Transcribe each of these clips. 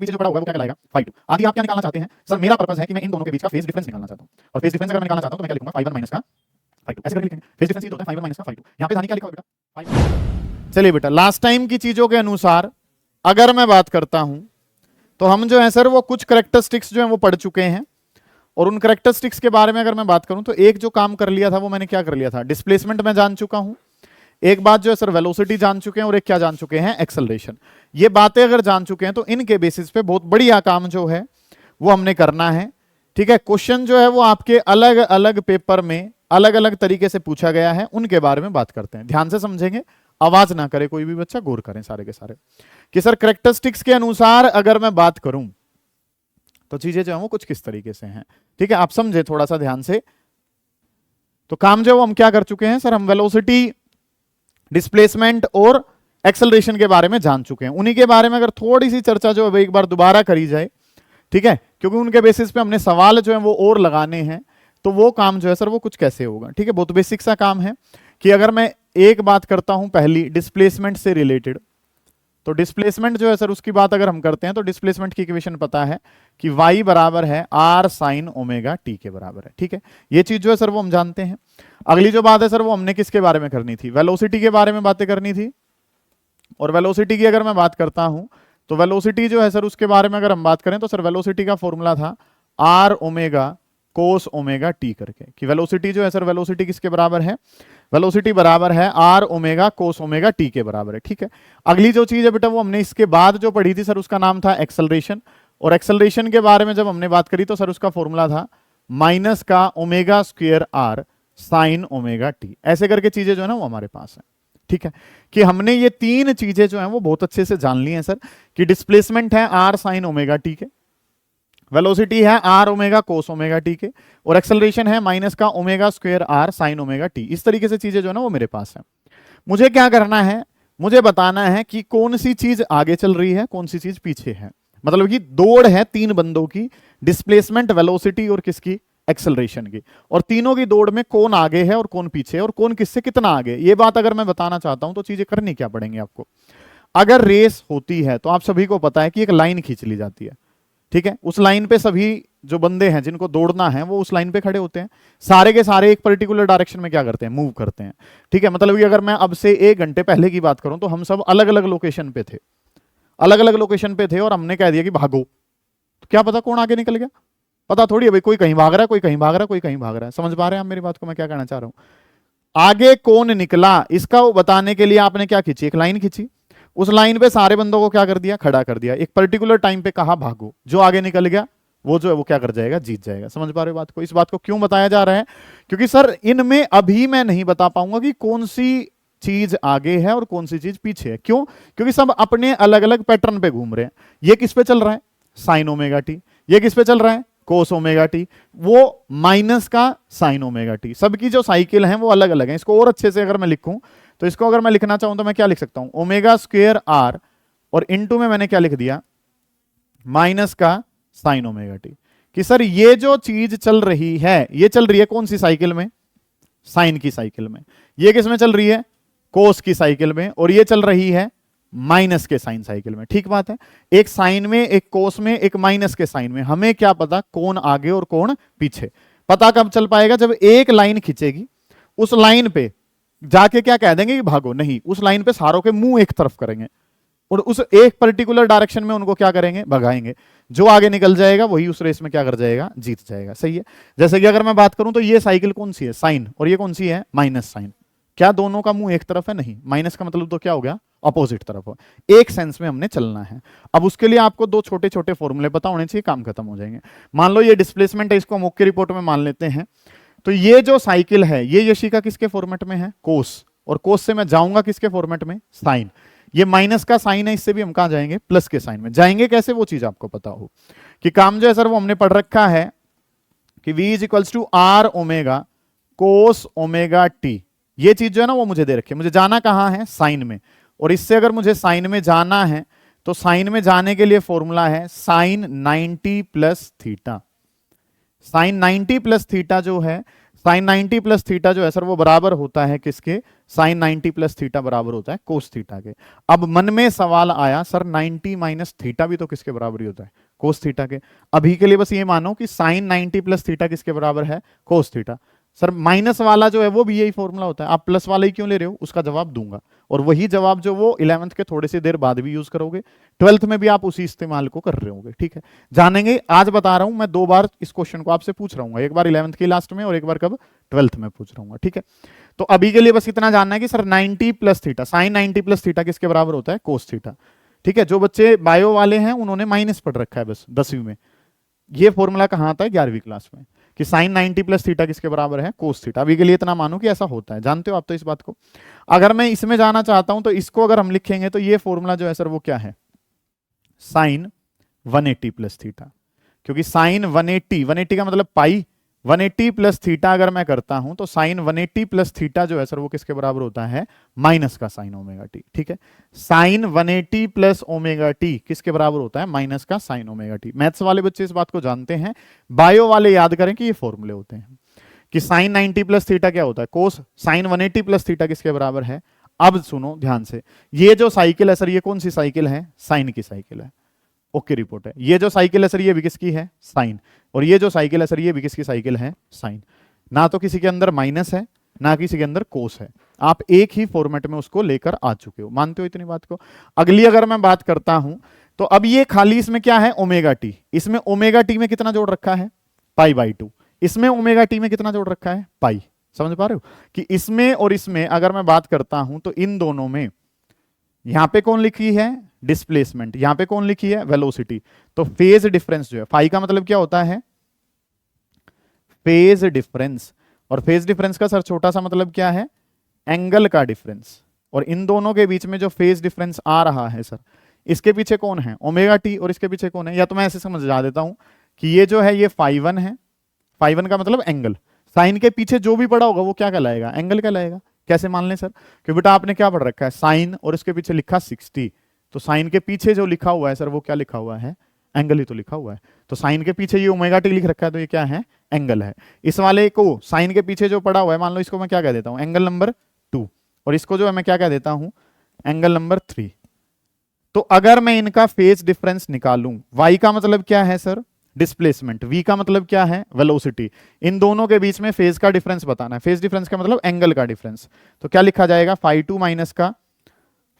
पीछे जो पड़ा होगा वो क्या कहलाएगा phi 2। आगे आप क्या निकालना चाहते हैं सर, मेरा पर्पस है कि मैं इन दोनों के बीच का फेज डिफरेंस निकालना चाहता हूं, और फेज डिफरेंस अगर मैं निकालना चाहता हूं तो मैं क्या लिखूंगा phi 1 माइनस का phi 2, ऐसे करके लिखेंगे। फेज डिफरेंस ये होता है phi 1 माइनस का phi 2। यहां पे जानी क्या लिखा होगा बेटा phi 2। चलिए बेटा, लास्ट टाइम की चीजों के अनुसार अगर मैं बात करता हूं तो हम जो है सर वो कुछ करेक्टरिस्टिक्स जो है वो पढ़ चुके हैं, और उन करेक्टरिस्टिक्स के बारे में अगर मैं बात करूं तो एक जो काम कर लिया था वो मैंने क्या कर लिया था, डिस्प्लेसमेंट में जान चुका हूं, एक बात जो है सर वेलोसिटी जान चुके हैं, और एक क्या जान चुके हैं, एक्सेलरेशन। ये बातें अगर जान चुके हैं तो इनके बेसिस पे बहुत बढ़िया काम जो है वो हमने करना है। ठीक है, क्वेश्चन जो है वो आपके अलग अलग पेपर में अलग अलग तरीके से पूछा गया है, उनके बारे में बात करते हैं। ध्यान से समझेंगे, आवाज ना करे कोई भी बच्चा, गौर करें सारे के सारे कि सर करेक्टरिस्टिक्स के अनुसार अगर मैं बात करूं तो चीजें जो है वो कुछ किस तरीके से हैं। ठीक है, आप समझे थोड़ा सा ध्यान से। तो काम जो हम क्या कर चुके हैं सर, हम वेलोसिटी, डिस्प्लेसमेंट और एक्सेलरेशन के बारे में जान चुके हैं। उन्हीं के बारे में अगर थोड़ी सी चर्चा जो है एक बार दोबारा करी जाए, ठीक है, क्योंकि उनके बेसिस पे हमने सवाल जो है वो और लगाने हैं, तो वो काम जो है सर वो कुछ कैसे होगा। ठीक है, बहुत बेसिक सा काम है कि अगर मैं एक बात करता हूं पहली डिस्प्लेसमेंट से रिलेटेड, तो डिस्प्लेसमेंट जो है सर उसकी बात अगर हम करते हैं तो डिस्प्लेसमेंट की इक्वेशन पता है कि y बराबर है r साइन ओमेगा t के बराबर है। ठीक है, ये चीज जो है सर वो हम जानते हैं। अगली जो बात है सर वो हमने किसके बारे में करनी थी, वेलोसिटी के बारे में बातें करनी थी। और वेलोसिटी की अगर मैं बात करता हूं तो वेलोसिटी जो है सर उसके बारे में अगर हम बात करें तो सर वेलोसिटी का फॉर्मूला था r omega cos omega t करके, कि वेलोसिटी जो है सर वेलोसिटी किसके बराबर है, वेलोसिटी बराबर है r omega cos omega t के बराबर है। ठीक है, अगली जो चीज है बेटा वो हमने इसके बाद जो पढ़ी थी सर उसका नाम था एक्सेलरेशन, और एक्सेलरेशन के बारे में जब हमने बात करी तो सर उसका फॉर्मूला था माइनस का omega square r sine omega t। ऐसे करके चीजें जो है ना वो हमारे पास है। ठीक है, कि हमने ये तीन चीजें जो है वो बहुत अच्छे से जान ली हैं सर, कि डिस्प्लेसमेंट है r साइन ओमेगा t के, वेलोसिटी है r omega cos omega t के, और एक्सेलरेशन है माइनस का omega square r sine omega t। इस तरीके से चीजें जो है ना वो मेरे पास है। मुझे क्या करना है, मुझे बताना है कि कौन सी चीज आगे चल रही है, कौन सी चीज पीछे है। मतलब कि दौड़ है तीन बंदों की, डिस्प्लेसमेंट, वेलोसिटी और किसकी, एक्सेलरेशन की, और तीनों की दौड़ में कौन आगे है और कौन पीछे है और कौन किससे कितना आगे। ये बात अगर मैं बताना चाहता हूं तो चीजें करनी क्या पड़ेंगी आपको। अगर रेस होती है तो आप सभी को पता है कि एक लाइन खींच ली जाती है। ठीक है, उस लाइन पे सभी जो बंदे हैं जिनको दौड़ना है वो उस लाइन पे खड़े होते हैं, सारे के सारे एक पर्टिकुलर डायरेक्शन में क्या करते हैं, मूव करते हैं। ठीक है, मतलब कि अगर मैं अब से 1 घंटे पहले की बात करूं तो हम सब अलग अलग लोकेशन पे थे, अलग अलग लोकेशन पे थे, और हमने कह दिया कि भागो, तो क्या पता कौन आगे निकल गया, पता थोड़ी है भाई, कोई कहीं भाग रहा है, कोई कहीं भाग रहा है, कोई कहीं भाग रहा है। समझ पा रहे हैं आप मेरी बात को, मैं क्या कहना चाह रहा हूं। आगे कौन निकला इसका वो बताने के लिए आपने क्या खींची, एक लाइन खींची, उस लाइन पे सारे बंदों को क्या कर दिया, खड़ा कर दिया, एक पर्टिकुलर टाइम पे कहा भागो, जो आगे निकल गया वो जो है वो क्या कर जाएगा, जीत जाएगा। समझ पा रहे हो बात को। इस बात को क्यों बताया जा रहा है, क्योंकि सर इनमें अभी मैं नहीं बता पाऊंगा कि कौन सी चीज आगे है और कौन सी चीज पीछे है। क्यों, क्योंकि सब अपने अलग अलग पैटर्न पे घूम रहे हैं। ये किस पे चल रहा है, साइन ओमेगा टी, ये किस पे चल रहा है, कोस ओमेगा टी, वो माइनस का साइन ओमेगा टी। सबकी जो साइकिल है वो अलग अलग है। इसको और अच्छे से अगर मैं लिखूं तो इसको अगर मैं लिखना चाहूं तो मैं क्या लिख सकता हूं, ओमेगा स्क्वायर आर, और इनटू में मैंने क्या लिख दिया, माइनस का साइन ओमेगा टी। कि सर ये जो चीज चल रही है ये चल रही है कौन सी साइकिल में, साइन की साइकिल में। ये किस में चल रही है, कोस की साइकिल में, और ये चल रही है माइनस के साइन साइकिल में। ठीक बात है, एक साइन में, एक कोस में, एक माइनस के साइन में। हमें क्या पता कौन आगे और कौन पीछे, पता कब चल पाएगा, जब एक लाइन खींचेगी, उस लाइन पे जाके क्या कह देंगे कि भागो, नहीं, उस लाइन पे सारों के मुंह एक तरफ करेंगे और उस एक पर्टिकुलर डायरेक्शन में उनको क्या करेंगे, भगाएंगे। जो आगे निकल जाएगा वही उस रेस में क्या कर जाएगा, जीत जाएगा। सही है। जैसे कि अगर मैं बात करूं तो ये साइकिल कौन सी है, साइन, और ये कौन सी है, माइनस साइन। क्या दोनों का मुंह एक तरफ है, नहीं, माइनस का मतलब तो क्या हो गया, अपोजिट तरफ हो। एक सेंस में हमने चलना है। अब उसके लिए आपको दो छोटे छोटे फॉर्मूले पता होने चाहिए, काम खत्म हो जाएंगे। मान लो ये डिस्प्लेसमेंट है, इसको हम ओके रिपोर्ट में मान लेते हैं। तो ये जो साइकिल है ये यशिका किसके फॉर्मेट में है, कोस, और कोस से मैं जाऊंगा किसके फॉर्मेट में, साइन। ये माइनस का साइन है, इससे भी हम कहां जाएंगे, प्लस के साइन में जाएंगे। कैसे, वो चीज आपको पता हो कि काम जो है सर वो हमने पढ़ रखा है कि v is equals to r omega cos omega t. ये चीज जो है ना वो मुझे दे रखी है, मुझे जाना कहां है, साइन में, और इससे अगर मुझे साइन में जाना है तो साइन में जाने के लिए फॉर्मूला है sine 90 plus theta. Sine 90 plus theta जो है साइन 90 प्लस थीटा जो है सर वो बराबर होता है किसके, साइन 90 प्लस थीटा बराबर होता है कोस थीटा के। अब मन में सवाल आया सर 90 माइनस थीटा भी तो किसके बराबर ही होता है, कोस थीटा के। अभी के लिए बस ये मानो कि साइन 90 प्लस थीटा किसके बराबर है, कोस थीटा। सर माइनस वाला जो है वो भी यही फॉर्मूला होता है, आप प्लस वाला ही क्यों ले रहे हो, उसका जवाब दूंगा। और वही जवाब जो वो 11th के थोड़े से देर बाद भी यूज करोगे, 12th में भी आप उसी इस्तेमाल को कर रहे होगे, ठीक है। जानेंगे, आज बता रहा हूं मैं 2 बार इस क्वेश्चन को आपसे पूछ रहा हूँ, एक बार 11th के लास्ट में और एक बार कब 12th में पूछ रहा हूँ, ठीक है। तो अभी के लिए बस इतना जानना है कि sir 90 plus theta, sine 90 plus theta किसके बराबर होता है, कोस थीटा, ठीक है। जो बच्चे बायो वाले हैं उन्होंने माइनस पढ़ रखा है बस 10वीं में। ये फॉर्मूला कहाँ आता है, 11वीं क्लास में, कि साइन 90 प्लस थीटा किसके बराबर है, कोस थीटा। अभी के लिए इतना मानो कि ऐसा होता है, जानते हो आप तो इस बात को। अगर मैं इसमें जाना चाहता हूं तो इसको अगर हम लिखेंगे तो ये फॉर्मूला जो है सर वो क्या है, साइन 180 प्लस थीटा, क्योंकि साइन 180 का मतलब पाई, 180 प्लस थीटा अगर मैं करता हूं तो साइन 180 प्लस थीटा जो है सर वो किसके बराबर होता है, माइनस का साइन ओमेगा टी, ठीक है। साइन 180 प्लस ओमेगा टी किसके बराबर होता है, माइनस का साइन ओमेगा टी। मैथ्स वाले बच्चे इस बात को जानते हैं, बायो वाले याद करें कि ये फॉर्मूले होते हैं कि साइन 90 प्लस थीटा क्या होता है, कोस, साइन 180 प्लस थीटा किसके बराबर है। अब सुनो ध्यान से, ये जो साइकिल है सर ये कौन सी साइकिल है, साइन की साइकिल है, ओके रिपोर्ट है। ये जो साइकिल है सर ये भी किसकी है, साइन, और ये जो साइकिल है सर ये भी किसकी साइकिल है, साइन। ना तो किसी के अंदर माइनस है ना किसी के अंदर कोस है, आप एक ही फॉर्मेट में उसको लेकर आ चुके हो, मानते हो इतनी बात को। अगली अगर मैं बात करता हूं तो अब ये खाली इसमें क्या है, ओमेगा टी, इसमें ओमेगा टी में कितना जोड़ रखा है, पाई बाई 2, इसमें ओमेगा टी में कितना जोड़ रखा है, पाई। समझ पा रहे हो कि इसमें और इसमें अगर मैं बात करता हूं तो इन दोनों में, यहां पे कौन लिखी है, डिस्प्लेसमेंट, यहां पे कौन लिखी है, वेलोसिटी। तो फेज डिफरेंस जो है, फाई का मतलब क्या होता है, फेज डिफरेंस, और फेज डिफरेंस का सर छोटा सा मतलब क्या है, एंगल का डिफरेंस। और इन दोनों के बीच में जो फेज डिफरेंस आ रहा है सर, इसके पीछे कौन है, ओमेगा टी, और इसके पीछे कौन है, या तो मैं ऐसे समझा देता हूं कि ये जो है ये φ1 है, φ1 का मतलब एंगल, साइन के पीछे जो भी पड़ा होगा वो क्या कहलाएगा, एंगल कहलाएगा। कैसे मान लें सर, कि बेटा आपने क्या पढ़ रखा है, साइन और इसके पीछे लिखा 60, तो साइन के पीछे जो लिखा हुआ है सर वो क्या लिखा हुआ है, एंगल ही तो लिखा हुआ है। तो साइन के पीछे ये ओमेगा टी लिख रखा है तो ये क्या है, एंगल है। इस वाले को साइन के पीछे जो पड़ा हुआ है, मान लो इसको मैं क्या कह देता हूं, एंगल नंबर 2, और इसको जो है मैं क्या कह देता हूं, एंगल नंबर 3। तो अगर मैं इनका फेज डिफरेंस निकालूं, y का मतलब क्या है सर, डिस्प्लेसमेंट, v का मतलब क्या है, वेलोसिटी, इन दोनों के बीच में फेज का डिफरेंस बताना है। फेज डिफरेंस का मतलब एंगल का डिफरेंस, तो क्या लिखा जाएगा, φ2 माइनस का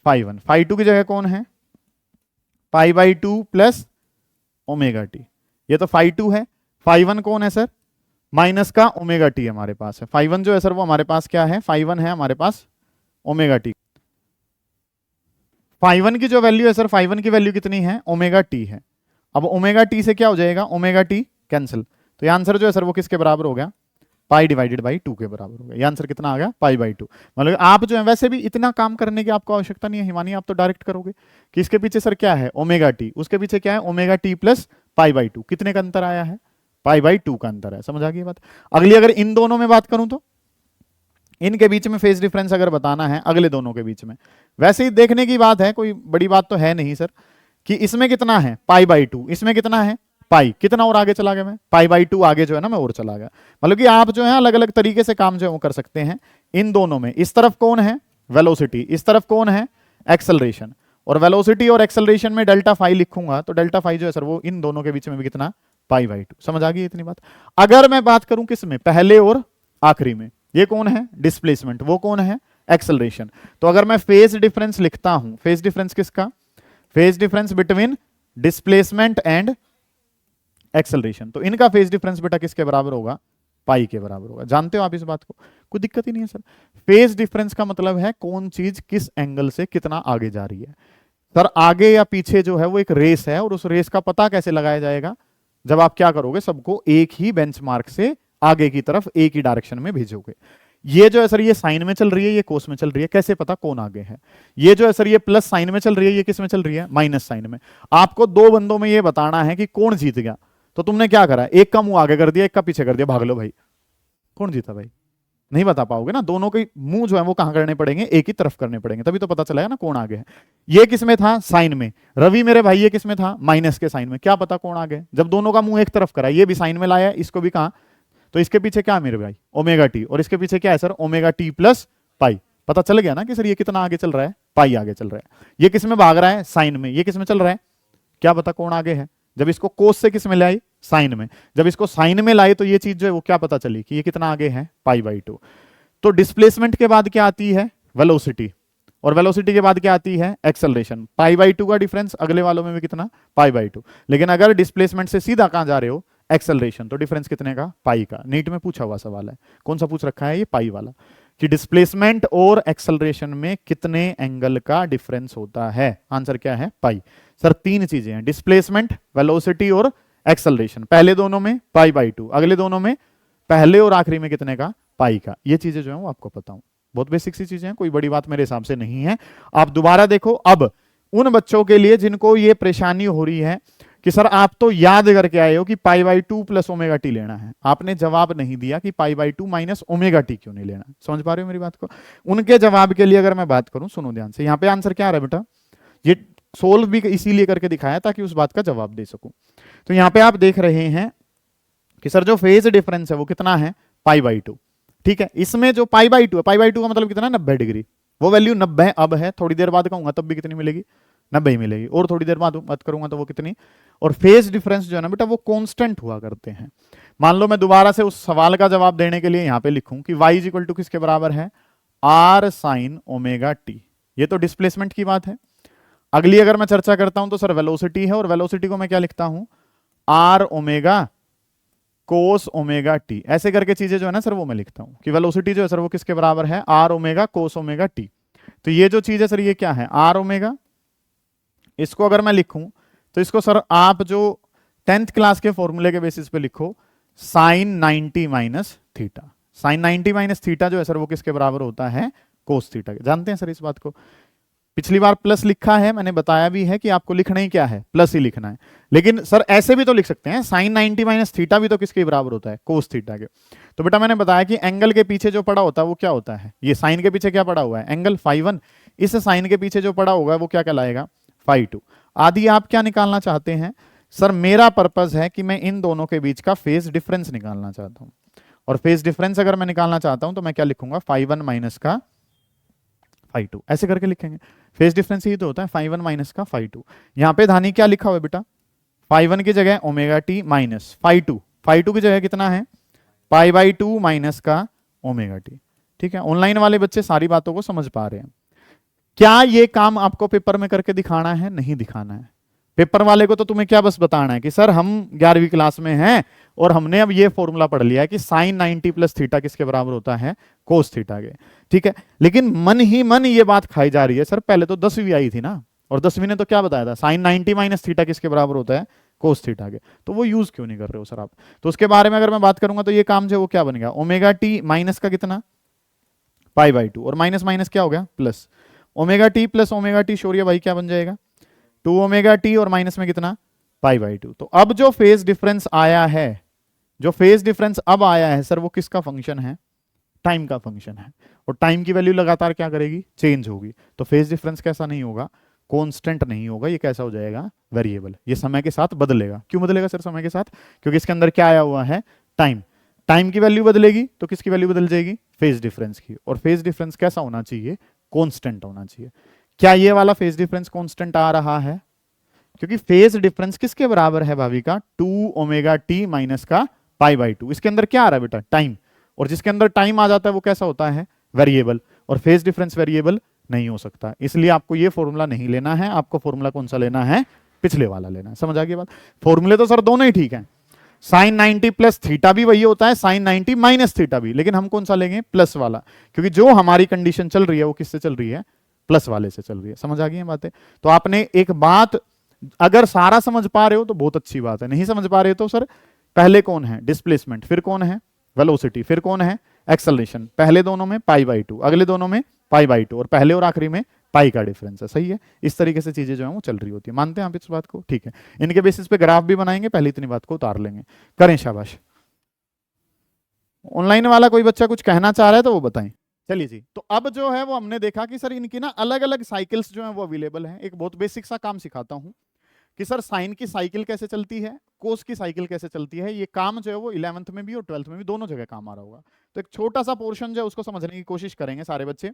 φ1, φ2 की जगह कौन है, pi by 2 plus omega t, ये तो φ2 है। φ1 कौन है सर, माइनस का ओमेगा टी हमारे पास है, φ1 जो है सर वो हमारे पास क्या है, φ1 है हमारे पास ओमेगा टी। φ1 की जो वैल्यू है सर, φ1 की वैल्यू कितनी है, ओमेगा टी है। अब ओमेगा टी से क्या हो जाएगा, ओमेगा टी कैंसिल, तो ये आंसर जो है सर वो किसके बराबर हो गया, पाई डिवाइडेड बाई 2 के बराबर हो गया। ये आंसर कितना आ गया, पाई बाई 2। मतलब आप जो है वैसे भी इतना काम करने की आपको आवश्यकता नहीं है हिमानी, आप तो डायरेक्ट करोगे कि इसके पीछे सर क्या है, ओमेगा टी, उसके पीछे क्या है, omega T plus pi by 2, कितने का अंतर आया है, पाई बाई 2 का अंतर है। समझ आ गई बात। अगली अगर इन दोनों में बात करूं तो इनके बीच में फेज डिफरेंस अगर बताना है, अगले दोनों के बीच में, वैसे ही देखने की बात है, कोई बड़ी बात तो है नहीं सर, कि इसमें कितना है, पाई बाई 2, इसमें कितना है, पाई, कितना और आगे चला गया मैं, पाई बाई 2 आगे जो है ना मैं और चला गया। मतलब कि आप जो है अलग अलग तरीके से काम जो है वो कर सकते हैं। इन दोनों में इस तरफ कौन है, वेलोसिटी, इस तरफ कौन है, एक्सेलरेशन, और वेलोसिटी और एक्सेलरेशन में डेल्टा फाई लिखूंगा तो डेल्टा फाई जो है सर वो इन दोनों के बीच में भी कितना, पाई बाई 2। समझ आ गई इतनी बात। अगर मैं बात करूं किस में, पहले और आखिरी में, ये कौन है, डिस्प्लेसमेंट, वो कौन है, एक्सेलरेशन। तो अगर मैं फेज डिफरेंस लिखता हूं, फेज डिफरेंस किसका, phase difference between displacement and acceleration, तो इनका फेज डिफरेंस बेटा किसके बराबर होगा, पाई के बराबर होगा। जानते हो आप इस बात को, कोई दिक्कत ही नहीं है सर। फेज डिफरेंस का मतलब है कौन चीज किस एंगल से कितना आगे जा रही है। सर आगे या पीछे जो है वो एक रेस है, और उस रेस का पता कैसे लगाया जाएगा, जब आप क्या करोगे, सबको एक ही बेंचमार्क से आगे की तरफ एक ही डायरेक्शन में भेजोगे। ये जो है सर ये साइन में चल रही है, ये कोस में चल रही है, कैसे पता कौन आगे है। ये जो है सर ये प्लस साइन में चल रही है, ये किस में चल रही है, माइनस साइन में। आपको दो बंदों में ये बताना है कि कौन जीत गया, तो तुमने क्या करा, एक का मुंह आगे कर दिया, एक का पीछे कर दिया, भाग लो भाई, कौन जीता भाई, नहीं बता पाओगे ना। दोनों के मुंह जो है वो कहां करने पड़ेंगे, एक ही तरफ करने पड़ेंगे, तभी तो पता चलेगा ना कौन आगे है। ये किसमें था, साइन में, रवि मेरे भाई ये किसमें था, माइनस के साइन में, क्या पता कौन आगे। जब दोनों का मुंह एक तरफ करा, ये भी साइन में लाया, इसको भी कहा, तो इसके पीछे क्या है मेरे भाई, ओमेगा टी, और इसके पीछे क्या है sir, omega T plus pi. पता चल गया ना कि सर ये कितना आगे चल रहा है, पाई आगे चल रहा है। ये किस में भाग रहा है, साइन में। ये किस में चल रहा है, क्या पता कौन आगे है। जब इसको कोस से किस में लाई, साइन में। जब इसको साइन में लाए तो ये चीज जो है वो क्या पता चली कि ये कितना आगे है, पाई बाई 2। तो डिस्प्लेसमेंट के बाद क्या आती है, वेलोसिटी, और वेलोसिटी के बाद क्या आती है, एक्सेलरेशन। पाई बाई 2 का डिफरेंस अगले वालों में भी कितना, पाई बाई 2। लेकिन अगर डिस्प्लेसमेंट से सीधा कहां जा रहे हो, एक्सेलरेशन, तो डिफरेंस कितने का, पाई का। नीट में पूछा हुआ सवाल है, कौन सा पूछ रखा है, ये पाई वाला, कि डिस्प्लेसमेंट और एक्सेलरेशन में कितने एंगल का डिफरेंस होता है। आंसर क्या है, पाई। सर तीन चीजें हैं, डिस्प्लेसमेंट, वेलोसिटी और एक्सेलरेशन। पहले दोनों में पाई बाई 2, अगले दोनों में पहले और आखिरी में कितने का, पाई का। ये चीजें जो है वो आपको पता हो, बहुत बेसिक सी चीजें हैं, कोई बड़ी बात मेरे हिसाब से नहीं है। आप दोबारा देखो, अब उन बच्चों के लिए जिनको ये परेशानी हो रही है कि सर आप तो याद करके आए हो कि पाई बाई 2 प्लस ओमेगा टी लेना है, आपने जवाब नहीं दिया कि पाई बाई 2 माइनस ओमेगा टी क्यों नहीं लेना। समझ पा रहे हो मेरी बात को। उनके जवाब के लिए अगर मैं बात करूं, सुनो ध्यान से, यहां पे आंसर क्या आ रहा है बेटा, ये सोल्व भी इसीलिए करके दिखाया ताकि उस बात का जवाब दे सकूं। तो यहां पे आप देख रहे हैं कि सर जो फेज डिफरेंस है वो कितना है, पाई बाई 2। ठीक है, इसमें जो पाई बाई 2 है, पाई बाई 2 का मतलब कितना, 90 डिग्री। वो वैल्यू 90 अब है, थोड़ी देर बाद कहूंगा तब भी कितनी मिलेगी, 90 ही मिलेगी, और थोड़ी देर बाद बात करूंगा तो वो कितनी। और फेज डिफरेंस जो है ना बेटा वो कांस्टेंट हुआ करते हैं। मान लो मैं दोबारा से उस सवाल का जवाब देने के लिए यहां पे लिखूं कि y इक्वल टू किसके बराबर है, आर साइन ओमेगा टी। ये तो डिस्प्लेसमेंट की बात है। अगली अगर मैं चर्चा करता हूं तो सर वेलोसिटी है, और वेलोसिटी को मैं क्या लिखता हूं, r omega cos omega t. ऐसे करके चीजें जो है ना सर वो मैं लिखता हूं कि वेलोसिटी जो है सर वो किसके बराबर है, r omega cos omega t. तो ये जो चीज है सर ये क्या है, आर ओमेगा। इसको अगर मैं लिखूं तो इसको सर आप जो 10th क्लास के फॉर्मूले के बेसिस पे लिखो, sine 90 minus theta. Sine 90 minus theta जो है सर वो किसके बराबर होता है, कोस थीटा के। जानते हैं सर इस बात को। पिछली बार प्लस लिखा है, मैंने बताया भी है कि आपको लिखना ही क्या है, प्लस ही लिखना है। लेकिन सर ऐसे भी तो लिख सकते हैं, साइन 90 माइनस थीटा भी तो किसके बराबर होता है, कोस थीटा के। तो बेटा मैंने बताया कि एंगल के पीछे जो पड़ा होता है वो क्या होता है, ये साइन के पीछे क्या पड़ा हुआ है, एंगल फाई 1। इस साइन के पीछे जो पड़ा होगा वो क्या कहलाएगा, फाई 2। आदि आप क्या निकालना चाहते हैं, सर मेरा पर्पज है कि मैं इन दोनों के बीच का फेज डिफरेंस निकालना चाहता हूं। और फेज डिफरेंस अगर मैं निकालना चाहता हूं तो मैं क्या लिखूंगा, फाई 1 माइनस का फाई 2, ऐसे करके लिखेंगे। फेज डिफरेंस ये तो होता है फाई 1 माइनस का फाई 2। यहां पे धानी क्या लिखा हुआ है बेटा, फाई 1 की जगह omega t minus phi 2। Phi 2 की जगह कितना है, पाई बाई 2 माइनस का ओमेगा टी। ठीक है, ऑनलाइन वाले बच्चे सारी बातों को समझ पा रहे हैं। क्या ये काम आपको पेपर में करके दिखाना है, नहीं दिखाना है। पेपर वाले को तो तुम्हें क्या बस बताना है कि सर हम 11वीं क्लास में हैं और हमने अब ये फॉर्मूला पढ़ लिया है कि साइन 90 प्लस थीटा किसके बराबर होता है, कोस थीटा के। ठीक है, लेकिन मन ही मन ये बात खाई जा रही है, सर पहले तो 10वीं आई थी ना, और 10वीं ने तो क्या बताया था, साइन 90 माइनस थीटा किसके बराबर होता है, कोस थीटा के। तो वो यूज क्यों नहीं कर रहे हो सर आप। तो उसके बारे में अगर मैं बात करूंगा तो ये काम जो है वो क्या बन गया, ओमेगा टी माइनस का कितना, पाई बाई 2, और माइनस माइनस क्या हो गया, plus. Omega T plus omega T शोरिया भाई क्या बन जाएगा, 2 ओमेगा टी, और माइनस में कितना, पाई बाई 2। तो अब जो फेज डिफरेंस आया है, जो फेज डिफरेंस अब आया है सर वो किसका फंक्शन है, टाइम का फंक्शन है। और टाइम की वैल्यू लगातार क्या करेगी, चेंज होगी। तो फेज डिफरेंस कैसा नहीं होगा, कांस्टेंट नहीं होगा, ये कैसा हो जाएगा, वेरिएबल। ये समय के साथ बदलेगा। क्यों बदलेगा सर समय के साथ, क्योंकि इसके अंदर क्या आया हुआ है, टाइम। टाइम की वैल्यू बदलेगी तो किसकी वैल्यू बदल जाएगी, फेज डिफरेंस की। और फेज डिफरेंस कैसा होना चाहिए, कांस्टेंट होना चाहिए। क्या ये वाला फेज डिफरेंस कांस्टेंट आ रहा है, क्योंकि फेज डिफरेंस किसके बराबर है भाभी का, 2 ओमेगा टी माइनस का पाई बाई 2। इसके अंदर क्या आ रहा है बेटा, टाइम। और जिसके अंदर टाइम आ जाता है वो कैसा होता है, वेरिएबल। और फेज डिफरेंस वेरिएबल नहीं हो सकता, इसलिए आपको ये फॉर्मूला नहीं लेना है। आपको फॉर्मूला कौन सा लेना है, पिछले वाला लेना है। समझ आ गई बात। फॉर्मूले तो सर दोनों ही ठीक है, साइन 90 प्लस थीटा भी वही होता है, साइन 90 माइनस थीटा भी, लेकिन हम कौन सा लेंगे, प्लस वाला, क्योंकि जो हमारी कंडीशन चल रही है वो किससे चल रही है, प्लस वाले से चल रही है। समझ आ गई है बातें। तो आपने एक बात अगर सारा समझ पा रहे हो तो बहुत अच्छी बात है, नहीं समझ पा रहे हो तो सर पहले कौन है, डिस्प्लेसमेंट, फिर कौन है, वेलोसिटी, फिर कौन है, एक्सेलरेशन। पहले दोनों में पाई बाई 2, अगले दोनों में पाई बाई 2, और पहले और आखिरी में पाई का डिफरेंस है। सही है, इस तरीके से चीजें जो है वो चल रही होती है। मानते हैं आप इस बात को, ठीक है। इनके बेसिस पे ग्राफ भी बनाएंगे, पहले इतनी बात को उतार लेंगे। करें, शाबाश। ऑनलाइन वाला कोई बच्चा कुछ कहना चाह रहा है तो वो बताएं। चलिए जी, तो अब जो है वो हमने देखा कि सर इनकी ना अलग अलग साइकिल्स जो है वो अवेलेबल हैं। एक बहुत बेसिक सा काम सिखाता हूं कि सर साइन की साइकिल कैसे चलती है कोस की साइकिल कैसे चलती है, ये काम जो है वो 11th में भी और 12th में भी दोनों जगह काम आ रहा होगा। तो एक छोटा सा पोर्शन जो है उसको समझने की कोशिश करेंगे सारे बच्चे,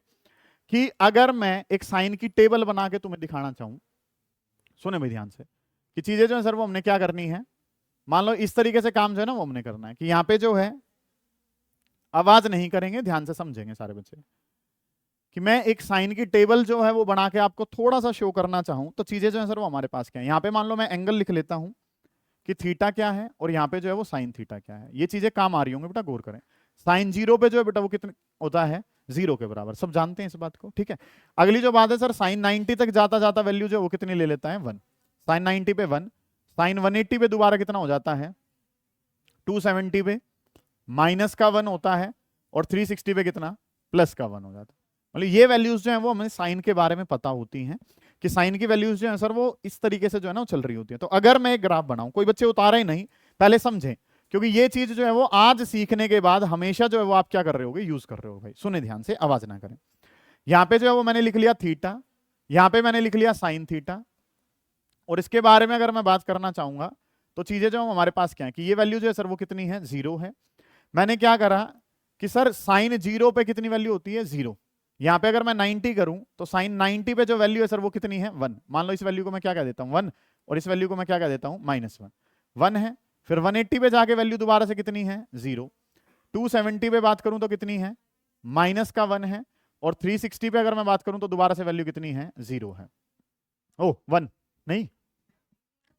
कि अगर मैं एक साइन की टेबल बना के तुम्हें दिखाना चाहूं, सुने भाई ध्यान से, कि चीजें जो है सर वो हमने क्या करनी है, मान लो इस तरीके से काम जो है ना वो हमने करना है, कि यहाँ पे जो है आवाज नहीं करेंगे, ध्यान से समझेंगे सारे बच्चे, कि मैं एक साइन की टेबल जो है वो बना के आपको थोड़ा सा शो करना चाहूं, तो चीजें जो है सर वो हमारे पास क्या है। यहाँ पे मान लो मैं एंगल लिख लेता हूं कि थीटा क्या है, और यहाँ पे जो है वो साइन थीटा क्या है। ये चीजें काम आ रही होंगी बेटा, गौर करें। साइन 0 पे जो है बेटा वो कितने होता है, 0 के बराबर, सब जानते हैं इस बात को, ठीक है। अगली जो बात है सर, साइन 90 तक जाता जाता वैल्यू जो है वो कितनी ले लेता है, 1। साइन 90 पे 1, साइन 180 पे दोबारा कितना हो जाता है, 270 पे माइनस का 1 होता है, और 360 पे कितना, प्लस का 1 हो जाता है। मतलब ये वैल्यूज जो है वो हमें साइन के बारे में पता होती हैं, कि साइन की वैल्यूज जो है सर वो इस तरीके से जो है ना चल रही होती है। तो अगर मैं एक ग्राफ बनाऊं, कोई बच्चे उतारे ही नहीं, पहले समझें, क्योंकि ये चीज जो है वो आज सीखने के बाद हमेशा जो है वो आप क्या कर रहे होगे, यूज कर रहे हो। भाई सुने ध्यान से, आवाज ना करें। यहाँ पे जो है वो मैंने लिख लिया थीटा, यहाँ पे मैंने लिख लिया साइन थीटा, और इसके बारे में अगर मैं बात करना चाहूंगा तो चीजें जो हमारे पास क्या है, कि ये वैल्यू जो है सर वो कितनी है, 0 है। मैंने क्या करा कि सर साइन 0 पे कितनी वैल्यू होती है, 0। यहाँ पे अगर मैं 90 करूं तो साइन 90 पे जो वैल्यू है सर वो कितनी है, 1। मान लो इस वैल्यू को मैं क्या कह देता हूं, 1, और इस वैल्यू को मैं क्या कह देता हूं, -1। 1 है, फिर 180 पे जाके वैल्यू दोबारा से कितनी है, 0। 270 पे बात करूं तो कितनी है, माइनस का 1 है, और 360 पे अगर मैं बात करूं तो दोबारा से वैल्यू कितनी है, 0 है। ओ 1 नहीं,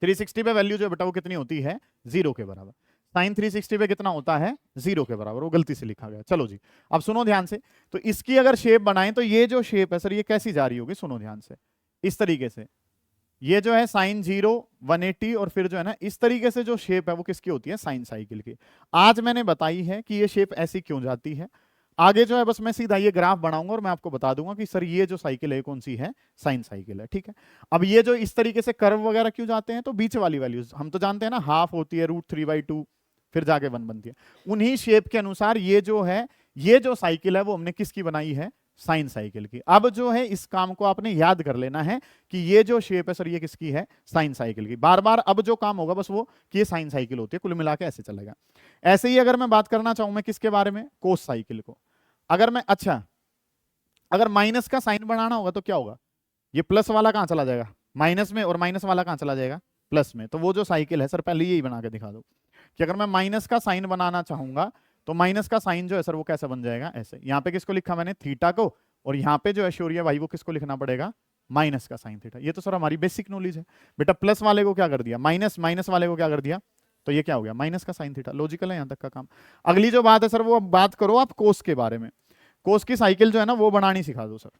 360 पे वैल्यू जो बेटा वो कितनी होती है, 0 के बराबर। साइन 360 पे कितना होता है, 0 के बराबर, वो गलती से लिखा गया। चलो जी, अब सुनो ध्यान से, तो इसकी अगर शेप बनाएं तो ये जो शेप है सर ये कैसी जा रही होगी, सुनो ध्यान से, इस तरीके से। ये जो है साइन 0, 180, और फिर जो है ना इस तरीके से जो शेप है वो किसकी होती है, साइन साइकिल की। आज मैंने बताई है कि ये शेप ऐसी क्यों जाती है। आगे जो है बस मैं सीधा ये ग्राफ बनाऊंगा और मैं आपको बता दूंगा कि सर ये जो साइकिल है कौन सी है, साइन साइकिल है, ठीक है। अब ये जो इस तरीके से कर्व वगैरह क्यों जाते हैं, तो बीच वाली वैल्यूज हम तो जानते हैं ना, हाफ होती है √3/2, फिर जाके 1 बनती है। उन्हीं शेप के अनुसार ये जो है, ये जो साइकिल है वो हमने किसकी बनाई है, साइन साइकिल की। अब जो है इस काम को आपने याद कर लेना है कि ये जो शेप है सर ये किसकी है, साइन साइकिल की। बार बार अब जो काम होगा बस वो कि ये साइन साइकिल होती है, कुल मिला के ऐसे चलेगा। ऐसे ही अगर मैं बात करना चाहूं मैं किसके बारे में, कोस साइकिल को। अगर मैं, अच्छा, अगर माइनस का साइन बनाना होगा तो क्या होगा, ये प्लस वाला कहां चला जाएगा, माइनस में, और माइनस वाला कहां चला जाएगा, प्लस में। तो वो जो साइकिल है सर पहले यही बना के दिखा दो, कि अगर मैं माइनस का साइन बनाना चाहूंगा तो माइनस का साइन जो है सर वो कैसे बन जाएगा, ऐसे। यहाँ पे किसको लिखा मैंने, थीटा को, और यहाँ पे जो है शोरिया भाई वो किसको लिखना पड़ेगा, माइनस का साइन थीटा। ये तो सर हमारी बेसिक नॉलेज है। बेटा प्लस वाले को क्या कर दिया, माइनस, माइनस वाले को क्या कर दिया, तो ये क्या हो गया, माइनस का साइन थीटा। लॉजिकल है यहाँ तक का काम। अगली जो बात है सर वो अब बात करो आप कोस के बारे में। कोस की साइकिल जो है ना वो बनानी सिखा दो सर।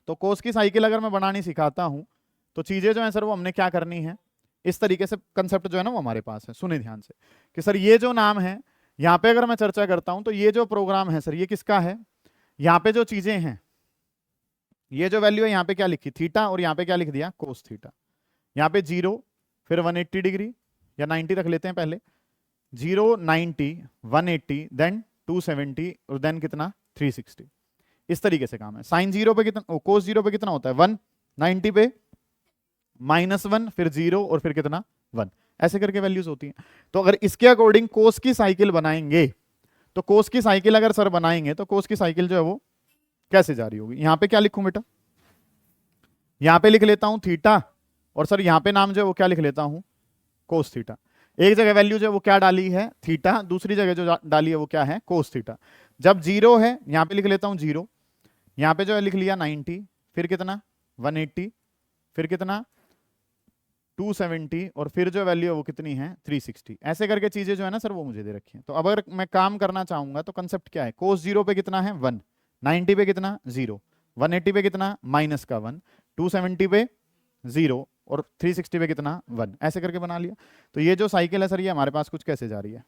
तो कोस की साइकिल अगर मैं बनानी सिखाता हूं तो चीजें जो है सर वो हमने क्या करनी है, इस तरीके से कंसेप्ट जो है ना वो हमारे पास है। सुने ध्यान से कि सर ये जो नाम है, यहाँ पे अगर मैं चर्चा करता हूं तो ये जो प्रोग्राम है सर ये किसका है, यहाँ पे जो चीजें हैं, ये जो वैल्यू है यहाँ पे क्या लिखी, थीटा, और यहाँ पे क्या लिख दिया, कोस थीटा। यहाँ पे 0, फिर 180 डिग्री, या 90 रख लेते हैं पहले, 0, 90, 180, देन 270, और देन कितना, 360। इस तरीके से काम है। साइन 0 पे कितना, कोस 0 पे कितना होता है, 1, 90 पे -1, फिर 0, और फिर कितना, 1। ऐसे करके वैल्यूज होती हैं। तो अगर इसके अकॉर्डिंग कोस की साइकिल बनाएंगे, तो कोस की साइकिल अगर सर बनाएंगे तो कोस की साइकिल जो है वो कैसे जा रही होगी। यहां पे क्या लिखूं बेटा, यहां पे लिख लेता हूं थीटा, और सर यहां पे नाम जो है वो क्या लिख लेता हूं, कोस थीटा। एक जगह वैल्यू जो है वो क्या डाली है, थीटा, दूसरी जगह जो डाली है वो क्या है, कोस थीटा। जब 0 है यहां पे लिख लेता हूं 0, यहां पे जो है लिख लिया 90, फिर कितना, 180, फिर कितना, 270, और फिर जो वैल्यू है वो कितनी है, 360। ऐसे करके चीजें जो है ना सर वो मुझे दे रखी है। तो अब अगर मैं काम करना चाहूंगा तो कंसेप्ट क्या है, कोस 0 पे कितना है, 1, 90 पे कितना, 0, 180 पे कितना, माइनस का 1, 270 पे 0, और 360 पे कितना, 1। ऐसे करके बना लिया। तो ये जो साइकिल है सर ये हमारे पास कुछ कैसे जा रही है,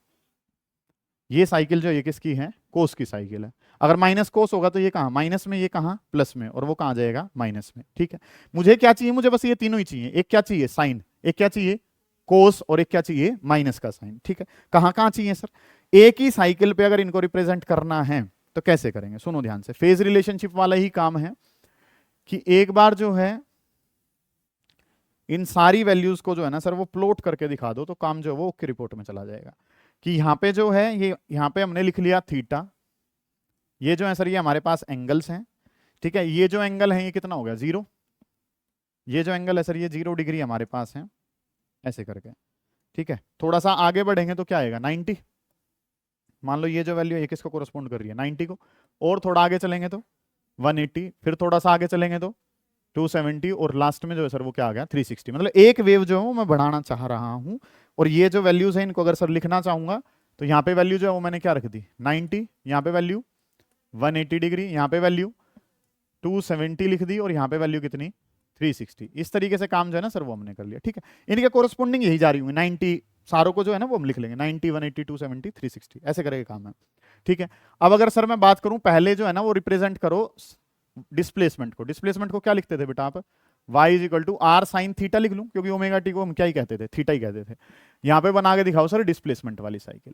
ये साइकिल जो ये किसकी है, कोस की साइकिल है। अगर माइनस कोस होगा तो ये कहाँ, माइनस में, ये कहाँ, प्लस में, और वो कहाँ जाएगा, माइनस में। ठीक है, मुझे क्या चाहिए, मुझे बस ये तीनों ही चाहिए। एक क्या चाहिए, साइन, एक क्या चाहिए, कोस, और एक क्या चाहिए, माइनस का साइन। ठीक है, कहाँ कहाँ चाहिए सर, एक ही साइकिल पे अगर इनको रिप्रेजेंट करना है तो कैसे करेंगे, सुनो ध्यान से। फेज रिलेशनशिप वाला ही काम है कि एक बार जो है इन सारी वैल्यूज को जो है ना सर वो प्लॉट करके दिखा दो तो काम जो है वो ओके रिपोर्ट में चला जाएगा। कि यहाँ पे जो है ये यहाँ पे हमने लिख लिया थीटा, ये जो है सर ये हमारे पास एंगल्स हैं, ठीक है। ये जो एंगल है ये कितना हो गया 0, ये जो एंगल है सर ये 0 डिग्री हमारे पास है, ऐसे करके, ठीक है। थोड़ा सा आगे बढ़ेंगे तो क्या आएगा 90, मान लो ये जो वैल्यू है ये किसको कोरस्पोंड कर रही है 90 को, और थोड़ा आगे चलेंगे तो 180, फिर थोड़ा सा आगे चलेंगे तो 270, और लास्ट में जो है सर वो क्या आ गया 360। मतलब एक वेव जो है वो मैं बढ़ाना चाह रहा हूं, और ये जो वैल्यूज है इनको अगर सर लिखना चाहूंगा तो यहाँ पे वैल्यू जो है वो मैंने क्या रख दी 90, यहाँ पे वैल्यू 180 डिग्री, यहाँ पे वैल्यू 270 लिख दी, और यहाँ पे वैल्यू कितनी 360। इस तरीके से काम जो है ना सर वो हमने कर लिया, ठीक है। इनके कोरस्पोंडिंग यही जा रही हूँ 90 सारों को जो है ना वो हम लिख लेंगे 90, 180, 270, 360 ऐसे करेगा काम है, ठीक है। अब अगर सर मैं बात करूं पहले जो है ना वो रिप्रेजेंट करो डिस्प्लेसमेंट को, डिस्प्लेसमेंट को क्या लिखते थे बेटा आप y is equal to r sine theta लिख लूं, क्योंकि ओमेगा टी को हम क्या ही कहते थे थीटा ही कहते थे। यहाँ पे बना के दिखाओ सर डिस्प्लेसमेंट वाली साइकिल,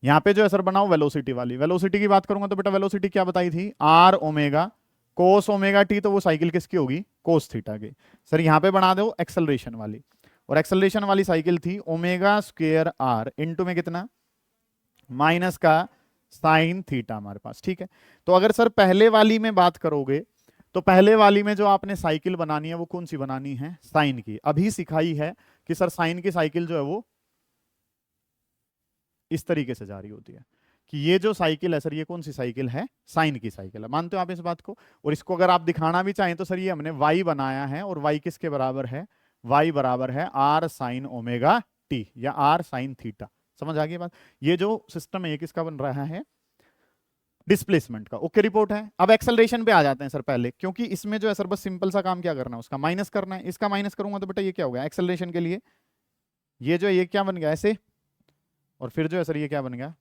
यहाँ पे जो है सर बनाओ वेलोसिटी वाली। वेलोसिटी की बात करूंगा तो बेटा वेलोसिटी क्या बताई थी r omega cos omega t, तो वो साइकिल किसकी होगी कोस थीटा की। सर यहाँ पे बना दो एक्सेलरेशन वाली, और एक्सेलरेशन वाली साइकिल थी ओमेगा स्क्वायर आर इनटू में कितना माइनस का साइन थीटा हमारे पास, ठीक है। तो अगर सर पहले वाली में बात करोगे तो पहले वाली में जो आपने साइकिल बनानी है वो कौन सी बनानी है साइन की। अभी सिखाई है कि सर साइन की साइकिल जो है वो इस तरीके से जा रही होती है कि ये जो साइकिल है सर ये कौन सी साइकिल है साइन की साइकिल है। मानते हो आप इस बात को? और इसको अगर आप दिखाना भी चाहें तो सर ये हमने y बनाया है, और y किसके बराबर है y बराबर है आर साइन ओमेगा टी या आर साइन थीटा। समझ आ गई बात? ये जो सिस्टम है ये किसका बन रहा है डिस्प्लेसमेंट का। ओके रिपोर्ट है। अब एक्सेलरेशन पे आ जाते हैं सर पहले, क्योंकि इसमें जो है सर बस सिंपल सा काम क्या करना है उसका माइनस करना है। इसका माइनस करूंगा तो बेटा ये क्या हो गया एक्सेलरेशन के लिए ये जो ये क्या बन गया ऐसे, और फिर जो है सर ये क्या बन गया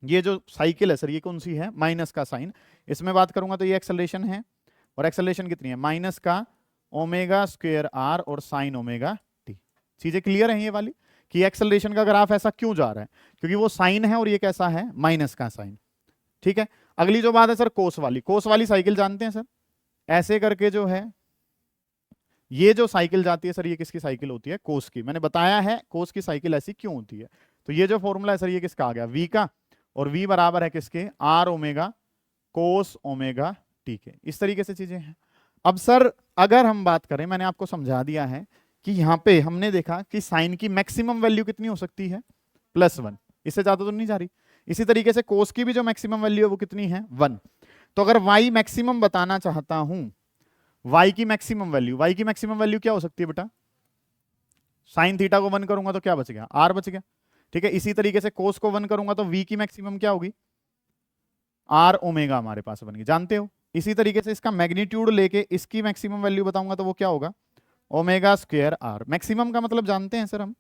ये जो साइकिल है सर ये कौन सी है माइनस का साइन। इसमें बात करूंगा तो ये एक्सेलरेशन है, और एक्सेलरेशन कितनी है माइनस का ओमेगा स्क्वायर आर और साइन ओमेगा टी। चीजें क्लियर है ये वाली कि एक्सेलरेशन का ग्राफ ऐसा क्यों जा रहा है, क्योंकि वो साइन है और ये कैसा है माइनस का साइन, ठीक है। अगली जो बात है सर कोस वाली, कोस वाली साइकिल जानते हैं सर ऐसे करके जो है ये जो साइकिल जाती है सर ये किसकी साइकिल होती है कोस की। मैंने बताया है कोस की साइकिल ऐसी क्यों होती है। तो ये जो फॉर्मूला है सर ये किसका आ गया v का, और v बराबर है किसके r omega cos omega t के। इस तरीके से चीजें हैं। अब सर अगर हम बात करें, मैंने आपको समझा दिया है कि यहाँ पे हमने देखा कि साइन की मैक्सिमम वैल्यू कितनी हो सकती है +1, इससे ज्यादा तो नहीं जा रही। इसी तरीके से कोस की भी जो मैक्सिमम वैल्यू है वो कितनी है 1। तो अगर y मैक्सिमम बताना चाहता हूं, y की मैक्सिमम वैल्यू क्या हो सकती है बेटा साइन थीटा को 1 करूंगा तो क्या बच गया r बच गया, ठीक है। इसी तरीके से कोस को 1 करूंगा तो v की मैक्सिमम क्या होगी r ओमेगा हमारे पास बन गई, जानते हो। इसी तरीके से इसका मैग्नीट्यूड लेके इसकी मैक्सिमम वैल्यू बताऊंगा तो वो क्या होगा ओमेगा स्क्वायर r। मैक्सिमम का मतलब जानते हैं सर हम,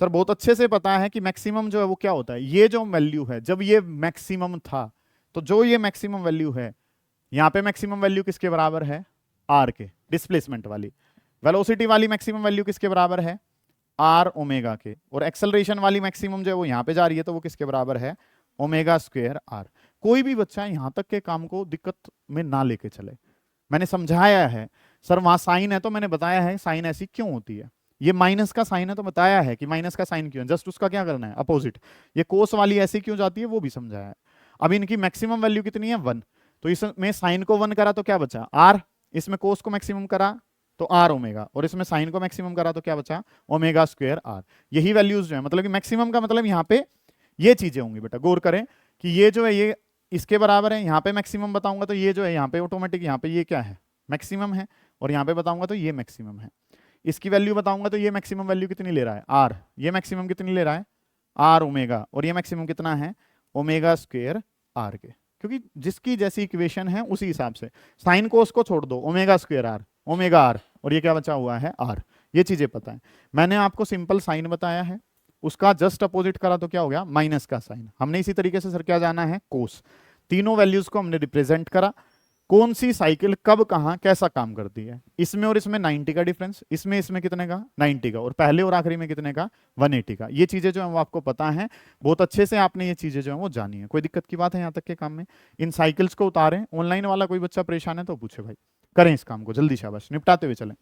सर बहुत अच्छे से पता है कि मैक्सिमम जो है वो क्या होता है। ये जो वैल्यू है जब ये मैक्सिमम था तो जो ये मैक्सिमम वैल्यू है यहाँ पे मैक्सिमम वैल्यू किसके बराबर है r के डिस्प्लेसमेंट वाली। वेलोसिटी वाली मैक्सिमम वैल्यू किसके बराबर है r ओमेगा के, और एक्सेलरेशन वाली मैक्सिमम जो है वो यहाँ पे जा रही है तो वो किसके बराबर है ओमेगा स्क्वायर r। कोई भी बच्चा यहाँ तक के काम को दिक्कत में ना लेके चले। मैंने समझाया है सर वहां साइन है तो मैंने बताया है साइन ऐसी क्यों होती है, ये माइनस का साइन है तो बताया है कि माइनस का साइन क्यों है, जस्ट उसका क्या करना है अपोजिट। ये कोस वाली ऐसी क्यों जाती है वो भी समझाया है। अब इनकी मैक्सिमम वैल्यू कितनी है 1, तो इसमें साइन को 1 करा तो क्या बचा r, इसमें कोस को मैक्सिमम करा तो r ओमेगा, और इसमें साइन को मैक्सिमम करा तो क्या बचा ओमेगा स्क्वायर r। यही वैल्यूज जो है मतलब कि मैक्सिमम का मतलब यहाँ पे ये चीजें होंगी बेटा, गौर करें कि ये जो है ये इसके बराबर है। यहाँ पे मैक्सिमम बताऊंगा तो ये जो है यहाँ पे ऑटोमेटिक यहाँ पे ये क्या है मैक्सिमम है, और यहाँ पे बताऊंगा तो ये मैक्सिमम है। इसकी वैल्यू बताऊंगा तो ये मैक्सिमम वैल्यू कितनी ले रहा है r, ये मैक्सिमम कितनी ले रहा है r ओमेगा, और ये मैक्सिमम कितना है ओमेगा स्क्वायर r के, क्योंकि जिसकी जैसी इक्वेशन है उसी हिसाब से। साइन कोस को छोड़ दो omega square r omega r, और ये क्या बचा हुआ है r। ये चीजें पता है। मैंने आपको सिंपल साइन बताया है, उसका जस्ट अपोजिट करा तो क्या हो गया माइनस का साइन। हमने इसी तरीके से सर क्या जाना है कोस। तीनों वैल्यूज को हमने रिप्रेजेंट करा, कौन सी साइकिल कब कहां कैसा काम करती है। इसमें और इसमें 90 का डिफरेंस, इसमें कितने का 90 का, और पहले और आखिरी में कितने का 180 का। ये चीजें जो है वो आपको पता है, बहुत अच्छे से आपने ये चीजें जो है वो जानी है। कोई दिक्कत की बात है यहाँ तक के काम में? इन साइकिल्स को उतारें। ऑनलाइन वाला कोई बच्चा परेशान है तो पूछे भाई, करें इस काम को जल्दी, शाबाश, निपटाते हुए चलें।